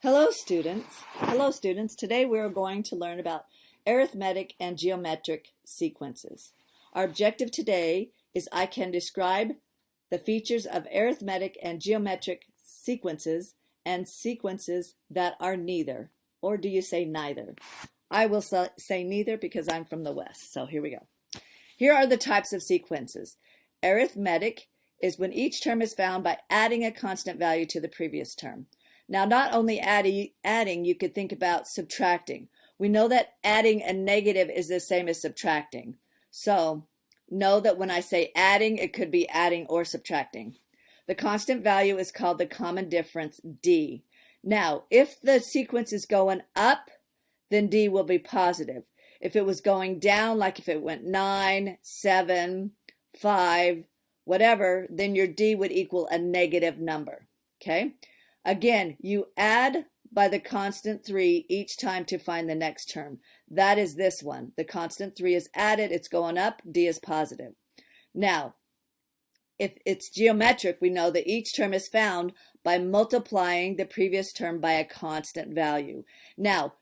Hello students. Hello students. Today we are going to learn about arithmetic and geometric sequences. Our objective today is I can describe the features of arithmetic and geometric sequences and sequences that are neither. Or do you say neither? I will say neither because I'm from the West. So here we go. Here are the types of sequences. Arithmetic is when each term is found by adding a constant value to the previous term. Now, not only adding, you could think about subtracting. We know that adding a negative is the same as subtracting. So know that when I say adding, it could be adding or subtracting. The constant value is called the common difference, D. Now, if the sequence is going up, then D will be positive. If it was going down, like if it went 9, 7, 5, whatever, then your D would equal a negative number, okay? Again, you add by the constant 3 each time to find the next term. That is this one. The constant 3 is added, it's going up, D is positive. Now, if it's geometric, we know that each term is found by multiplying the previous term by a constant value. Now,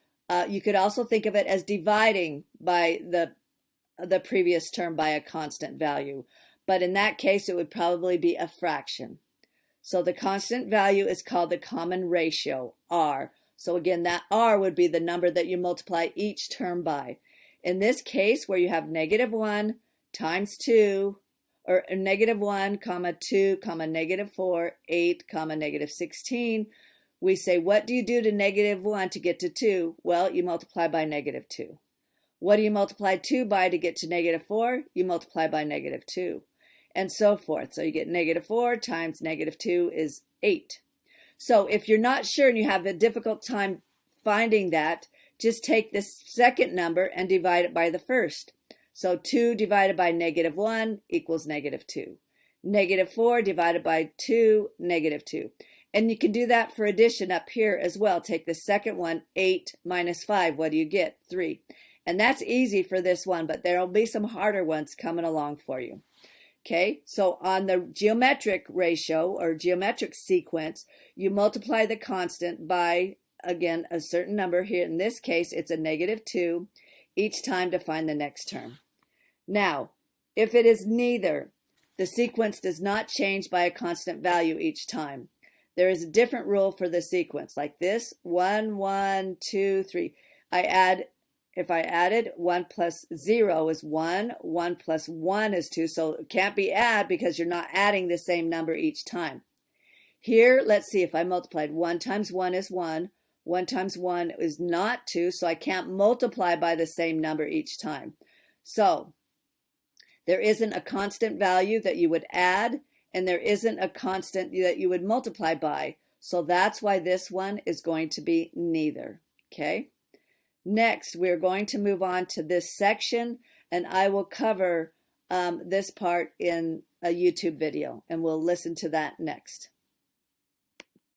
you could also think of it as dividing by the previous term by a constant value. But in that case, it would probably be a fraction. So the constant value is called the common ratio, R. So again, that R would be the number that you multiply each term by. In this case, where you have -1 times 2, or -1, comma 2, comma -4, 8, comma -16, we say, what do you do to -1 to get to 2? Well, you multiply by -2. What do you multiply 2 by to get to -4? You multiply by -2. And so forth. So you get -4 times -2 is 8. So if you're not sure and you have a difficult time finding that, just take this second number and divide it by the first. So 2 divided by -1 equals -2. -4 divided by 2, -2. And you can do that for addition up here as well. Take the second one, 8 minus 5. What do you get? 3. And that's easy for this one, but there will be some harder ones coming along for you. Okay, so on the geometric ratio or geometric sequence, you multiply the constant by, again, a certain number. Here in this case, it's a -2 each time to find the next term. Now, if it is neither, the sequence does not change by a constant value each time. There is a different rule for the sequence, like this, 1, 1, 2, 3. If I added 1 plus 0 is 1, 1 plus 1 is 2, so it can't be add because you're not adding the same number each time. Here, let's see, if I multiplied 1 times 1 is 1, 1 times 1 is not 2, so I can't multiply by the same number each time. So there isn't a constant value that you would add, and there isn't a constant that you would multiply by. So that's why this one is going to be neither, okay? Next, we're going to move on to this section, and I will cover this part in a YouTube video, and we'll listen to that next.